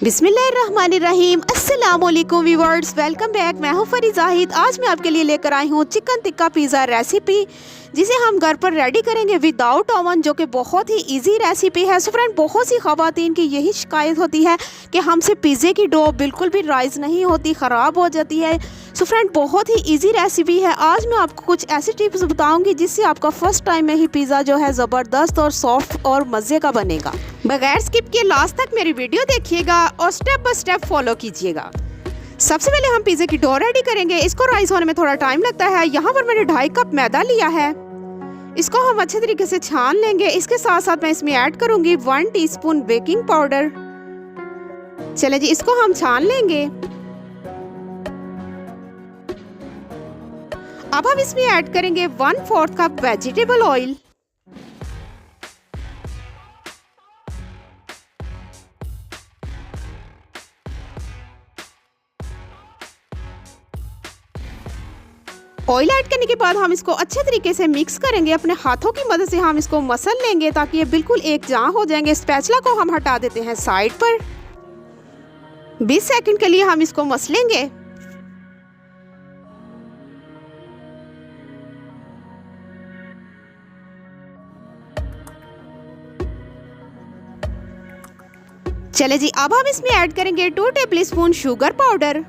बिस्मिल्लाहिर्रहमानिर्रहीम। अस्सलाम वालेकुम व्यूअर्स, वेलकम बैक। मैं हूं फरी जाहिद। आज मैं आपके लिए लेकर आई हूं चिकन टिक्का पिज़्ज़ा रेसिपी, जिसे हम घर पर रेडी करेंगे विदाउट ओवन, जो कि बहुत ही इजी रेसिपी है। सो फ्रेंड, बहुत सी ख़वातीन की यही शिकायत होती है कि हमसे पिज़्ज़े की डो बिल्कुल भी राइज़ नहीं होती, ख़राब हो जाती है। सो फ्रेंड, बहुत ही इजी रेसिपी है। आज मैं आपको कुछ ऐसी टिप्स बताऊंगी जिससे आपका फर्स्ट टाइम में ही पिज़्ज़ा जो है ज़बरदस्त और सॉफ्ट और मज़े का बनेगा। बगैर स्किप किए लास्ट तक मेरी वीडियो देखिएगा और स्टेप बाय स्टेप फॉलो कीजिएगा। सबसे पहले हम पिज़्ज़े की डो रेडी करेंगे। इसको राइस होने में थोड़ा टाइम लगता है। यहाँ पर मैंने 2.5 कप मैदा लिया है। इसको हम अच्छे तरीके से छान लेंगे। इसके साथ साथ मैं इसमें ऐड करूंगी 1 टीस्पून बेकिंग पाउडर। चले जी, इसको हम छान लेंगे। अब हम इसमें ऐड करेंगे 1/4 cup vegetable oil. Oil add करने के बाद हम इसको अच्छे तरीके से मिक्स करेंगे। अपने हाथों की मदद से हम इसको मसल लेंगे ताकि ये बिल्कुल एक जान हो जाएंगे। स्पैचुला को हम हटा देते हैं साइड पर। 20 सेकंड के लिए हम इसको मसलेंगे। चले जी, अब हम इसमें ऐड करेंगे 2 टेबलस्पून शुगर पाउडर,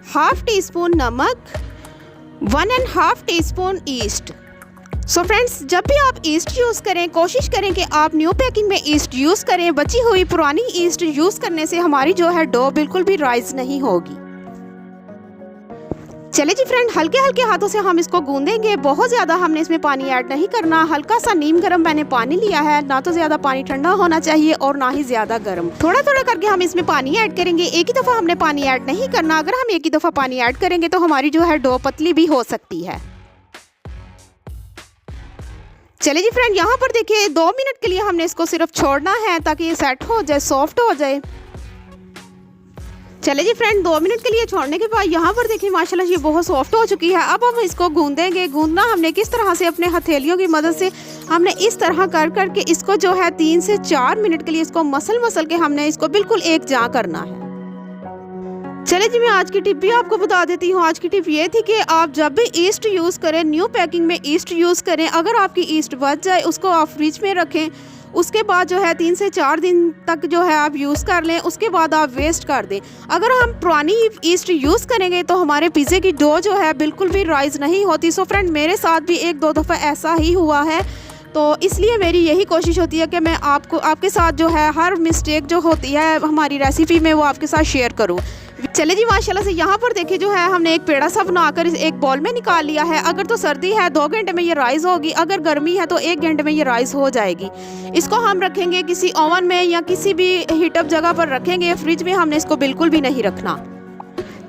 1/2 टीस्पून नमक, 1.5 टीस्पून ईस्ट। सो फ्रेंड्स, जब भी आप ईस्ट यूज़ करें, कोशिश करें कि आप न्यू पैकिंग में ईस्ट यूज़ करें। बची हुई पुरानी ईस्ट यूज़ करने से हमारी जो है डो बिल्कुल भी राइज नहीं होगी। चले जी फ्रेंड, हल्के हल्के हाथों से हम इसको गूंदेंगे। बहुत ज़्यादा हमने इसमें पानी ऐड नहीं करना। हल्का सा नीम गर्म मैंने पानी लिया है। ना तो ज़्यादा पानी ठंडा होना चाहिए और ना ही ज़्यादा गर्म। थोड़ा थोड़ा करके हम इसमें पानी ऐड करेंगे। एक ही दफ़ा हमने पानी ऐड नहीं करना। अगर हम एक ही दफ़ा पानी ऐड करेंगे तो हमारी जो है डो पतली भी हो सकती है। चले जी फ्रेंड, यहाँ पर देखिए 2 मिनट के लिए हमने इसको सिर्फ छोड़ना है ताकि ये सेट हो जाए, सॉफ्ट हो जाए। चले जी फ्रेंड, 2 मिनट के लिए छोड़ने के बाद यहाँ पर देखिए माशाल्लाह ये बहुत सॉफ्ट हो चुकी है। अब हम इसको गूंदेंगे। गूंदना हमने किस तरह से, अपने हथेलियों की मदद से हमने इस तरह कर करके इसको जो है 3 से 4 मिनट के लिए इसको मसल के हमने इसको बिल्कुल एक जा करना है। चले जी, मैं आज की टिप भी आपको बता देती हूँ। आज की टिप ये थी कि आप जब भी ईस्ट यूज़ करें, न्यू पैकिंग में ईस्ट यूज़ करें। अगर आपकी ईस्ट बच जाए, उसको आप फ्रिज में रखें। उसके बाद जो है 3 से 4 दिन तक जो है आप यूज़ कर लें। उसके बाद आप वेस्ट कर दें। अगर हम पुरानी ईस्ट यूज़ करेंगे तो हमारे पिज़्ज़े की डो जो है बिल्कुल भी राइज नहीं होती। सो फ्रेंड, मेरे साथ भी 1-2 दफ़ा ऐसा ही हुआ है। तो इसलिए मेरी यही कोशिश होती है कि मैं आपके साथ जो है हर मिस्टेक जो होती है हमारी रेसिपी में वो आपके साथ शेयर करूँ। चले जी, माशाल्लाह से यहाँ पर देखिए जो है हमने एक पेड़ा सा बनाकर एक बॉल में निकाल लिया है। अगर तो सर्दी है 2 घंटे में ये राइज होगी। अगर गर्मी है तो 1 घंटे में ये राइज हो जाएगी। इसको हम रखेंगे किसी ओवन में या किसी भी हीटअप जगह पर रखेंगे। फ्रिज में हमने इसको बिल्कुल भी नहीं रखना।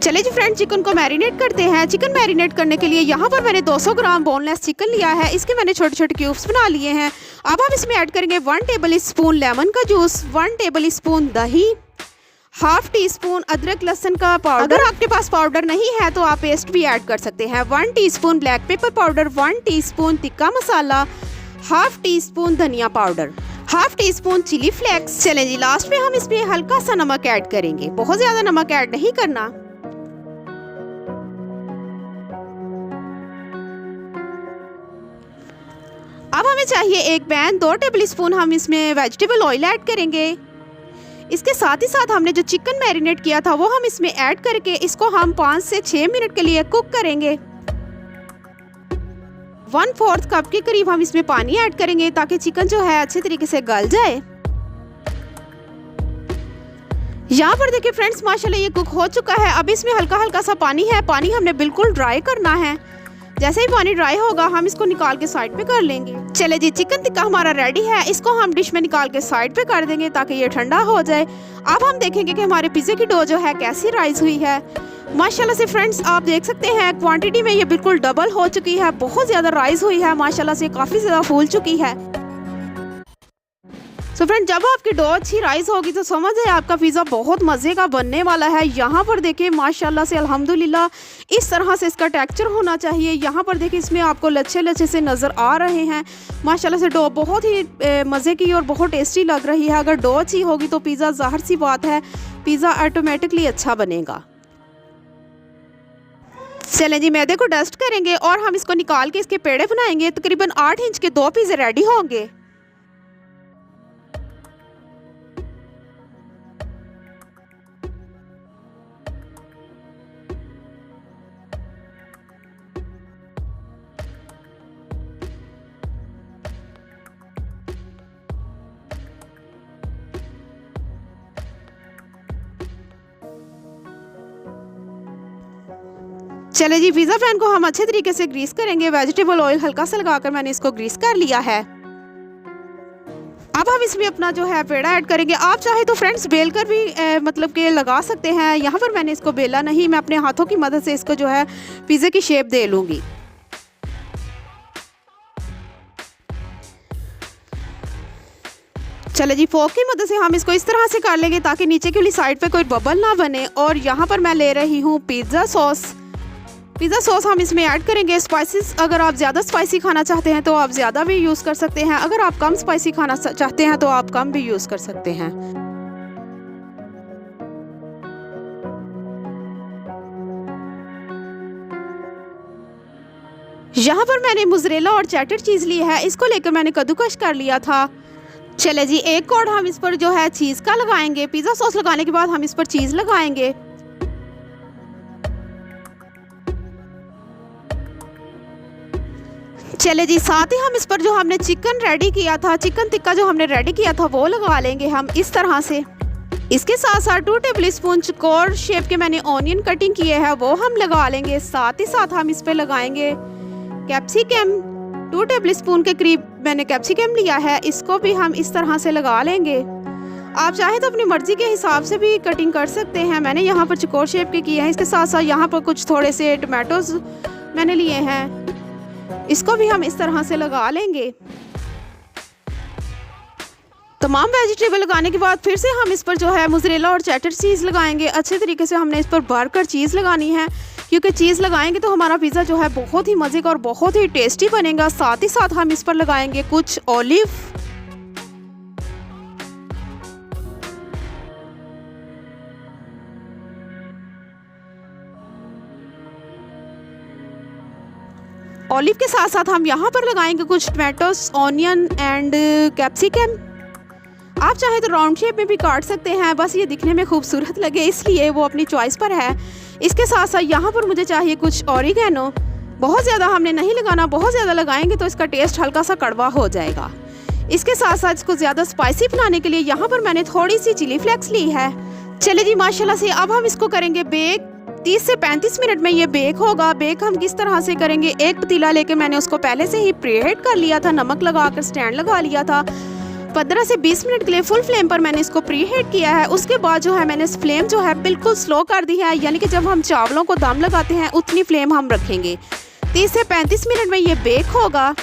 चले जी फ्रेंड, चिकन को मैरिनेट करते हैं। चिकन मैरिनेट करने के लिए यहाँ पर मैंने 200 ग्राम बोनलेस चिकन लिया है। इसके मैंने छोटे छोटे क्यूब्स बना लिए हैं। अब हम इसमें ऐड करेंगे 1 टेबल स्पून लेमन का जूस, 1 टेबल स्पून दही, 1/2 टीस्पून अदरक लहसुन का पाउडर। अगर आपके पास पाउडर नहीं है तो आप पेस्ट भी ऐड कर सकते हैं। 1 teaspoon black pepper powder, 1 teaspoon tikka masala, 1/2 teaspoon धनिया पाउडर, 1/2 टीस्पून चिली फ्लेक्स। चलें जी, लास्ट में हम इसमें हल्का सा नमक ऐड करेंगे। बहुत ज़्यादा नमक ऐड नहीं करना। अब हमें चाहिए एक पैन। 2 टेबल स्पून हम इसमें वेजिटेबल ऑयल ऐड करेंगे। इसके साथ ही साथ हमने जो चिकन मैरिनेट किया था वो हम इसमें ऐड करके इसको हम 5 से 6 मिनट के लिए कुक करेंगे। 1/4 कप के करीब हम इसमें पानी ऐड करेंगे ताकि चिकन जो है अच्छे तरीके से गल जाए। यहाँ पर देखिए फ्रेंड्स, माशाल्लाह ये कुक हो चुका है। अब इसमें हल्का हल्का सा पानी है। पानी हमने बिल्कुल ड्राई करना है। जैसे ही पानी ड्राई होगा हम इसको निकाल के साइड पे कर लेंगे। चले जी, चिकन टिक्का हमारा रेडी है। इसको हम डिश में निकाल के साइड पे कर देंगे ताकि ये ठंडा हो जाए। अब हम देखेंगे कि हमारे पिज़्ज़े की डो जो है कैसी राइज हुई है। माशाल्लाह से फ्रेंड्स, आप देख सकते हैं क्वांटिटी में ये बिल्कुल डबल हो चुकी है। बहुत ज़्यादा राइज हुई है। माशाल्लाह से काफ़ी ज़्यादा फूल चुकी है। सो फ्रेंड, जब आपकी डो अच्छी राइस होगी तो समझ जाए आपका पिज़्ज़ा बहुत मज़े का बनने वाला है। यहाँ पर देखिए माशाल्लाह से अल्हम्दुलिल्लाह इस तरह से इसका टेक्सचर होना चाहिए। यहाँ पर देखिए इसमें आपको लच्छे लच्छे से नज़र आ रहे हैं। माशाल्लाह से डो बहुत ही मज़े की और बहुत टेस्टी लग रही है। अगर डो अच्छी होगी तो पिज़्ज़ा ज़ाहिर सी बात है पिज़्ज़ा ऑटोमेटिकली अच्छा बनेगा। चलें जी, मैदे को डस्ट करेंगे और हम इसको निकाल के इसके पेड़े बनाएंगे। तकरीबन 8 इंच के 2 पिज़्ज़े रेडी होंगे। चले जी, पिज़्ज़ा पैन को हम अच्छे तरीके से ग्रीस करेंगे। वेजिटेबल ऑयल हल्का सा लगाकर मैंने इसको ग्रीस कर लिया है। अब हम इसमें अपना जो है पेड़ा ऐड करेंगे। आप चाहे तो फ्रेंड्स बेल कर भी मतलब कि लगा सकते हैं। यहाँ पर मैंने इसको बेला नहीं, मैं अपने हाथों की मदद से इसको जो है पिज़्ज़े की शेप दे लूँगी। चले जी, फोक की मदद से हम इसको इस तरह से कर लेंगे ताकि नीचे की वाली साइड पे कोई बबल ना बने। और यहाँ पर मैं ले रही हूँ पिज़्ज़ा सॉस। पिज़्ज़ा सॉस हम इसमें ऐड करेंगे। स्पाइसेस अगर आप ज़्यादा स्पाइसी खाना चाहते हैं तो आप ज़्यादा भी यूज़ कर सकते हैं। अगर आप कम स्पाइसी खाना चाहते हैं तो आप कम भी यूज़ कर सकते हैं। यहाँ पर मैंने मोज़रेला और चेडर चीज़ ली है। इसको लेकर मैंने कद्दूकश कर लिया था। चले जी, एक कोट हम इस पर जो है चीज़ का लगाएंगे। पिज़्ज़ा सॉस लगाने के बाद हम इस पर चीज़ लगाएंगे। चले जी, साथ ही हम इस पर जो हमने चिकन रेडी किया था, चिकन टिक्का जो हमने रेडी किया था वो लगा लेंगे हम इस तरह से। इसके साथ साथ 2 टेबल स्पून चौकोर शेप के मैंने ऑनियन कटिंग किए हैं वो हम लगा लेंगे। साथ ही साथ हम इस पे लगाएंगे कैप्सिकम। 2 टेबल स्पून के करीब मैंने कैप्सिकम लिया है, इसको भी हम इस तरह से लगा लेंगे। आप चाहे तो अपनी मर्जी के हिसाब से भी कटिंग कर सकते हैं। मैंने यहाँ पर चौकोर शेप के किए हैं। इसके साथ साथ यहाँ पर कुछ थोड़े से टमाटोज मैंने लिए हैं, इसको भी हम इस तरह से लगा लेंगे। तमाम वेजिटेबल लगाने के बाद फिर से हम इस पर जो है मोज़रेला और चेडर चीज़ लगाएंगे। अच्छे तरीके से हमने इस पर भर कर चीज़ लगानी है, क्योंकि चीज़ लगाएंगे तो हमारा पिज़्ज़ा जो है बहुत ही मज़े का और बहुत ही टेस्टी बनेगा। साथ ही साथ हम इस पर लगाएंगे कुछ ऑलिव। ऑलिव के साथ साथ हम यहाँ पर लगाएंगे कुछ टमाटोस, ऑनियन एंड कैप्सिकम। आप चाहे तो राउंड शेप में भी काट सकते हैं, बस ये दिखने में खूबसूरत लगे इसलिए, वो अपनी चॉइस पर है। इसके साथ साथ यहाँ पर मुझे चाहिए कुछ ऑरिगेनो। बहुत ज़्यादा हमने नहीं लगाना, बहुत ज़्यादा लगाएंगे तो इसका टेस्ट हल्का सा कड़वा हो जाएगा। इसके साथ साथ इसको ज़्यादा स्पाइसी बनाने के लिए यहाँ पर मैंने थोड़ी सी चिली फ्लेक्स ली है। चले जी, माशाल्लाह से अब हम इसको करेंगे बेक। 30 से 35 मिनट में ये बेक होगा। बेक हम किस तरह से करेंगे, एक पतीला लेके मैंने उसको पहले से ही प्रीहीट कर लिया था, नमक लगाकर स्टैंड लगा लिया था। 15 से 20 मिनट के लिए फुल फ्लेम पर मैंने इसको प्रीहीट किया है। उसके बाद जो है मैंने फ्लेम जो है बिल्कुल स्लो कर दी है, यानी कि जब हम चावलों को दम लगाते हैं उतनी फ्लेम हम रखेंगे। 30 से 35 मिनट में ये बेक होगा।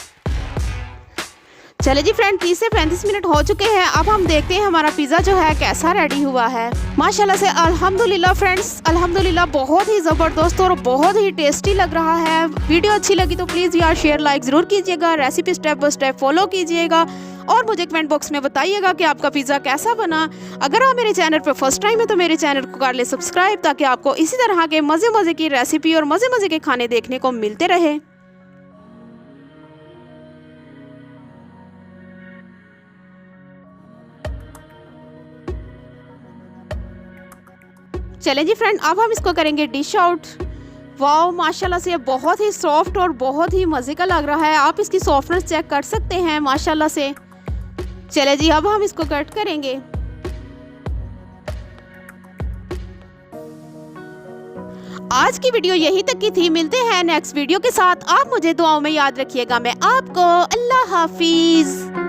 चले जी फ्रेंड, 30 से 35 मिनट हो चुके हैं। अब हम देखते हैं हमारा पिज़्ज़ा जो है कैसा रेडी हुआ है। माशाल्लाह से अल्हम्दुलिल्लाह फ्रेंड्स, अल्हम्दुलिल्लाह बहुत ही ज़बरदस्त और बहुत ही टेस्टी लग रहा है। वीडियो अच्छी लगी तो प्लीज़ यार शेयर लाइक ज़रूर कीजिएगा। Recipe step by step follow कीजिएगा और मुझे कमेंट बॉक्स में बताइएगा कि आपका पिज़्ज़ा कैसा बना। अगर आप मेरे चैनल पर फर्स्ट टाइम है तो मेरे चैनल को कर ले सब्सक्राइब, ताकि आपको इसी तरह के मज़े की रेसिपी और मज़े के खाने देखने को मिलते रहे। चलें जी फ्रेंड, अब हम इसको करेंगे डिश आउट। वाओ, माशाल्लाह से ये बहुत ही सॉफ्ट और बहुत ही मज़े का लग रहा है। आप इसकी सॉफ्टनेस चेक कर सकते हैं माशाल्लाह से। चलें जी, अब हम इसको कट करेंगे। आज की वीडियो यहीं तक की थी। मिलते हैं नेक्स्ट वीडियो के साथ। आप मुझे दुआओं में याद रखिएगा। मैं आपको अल्लाह हाफिज़।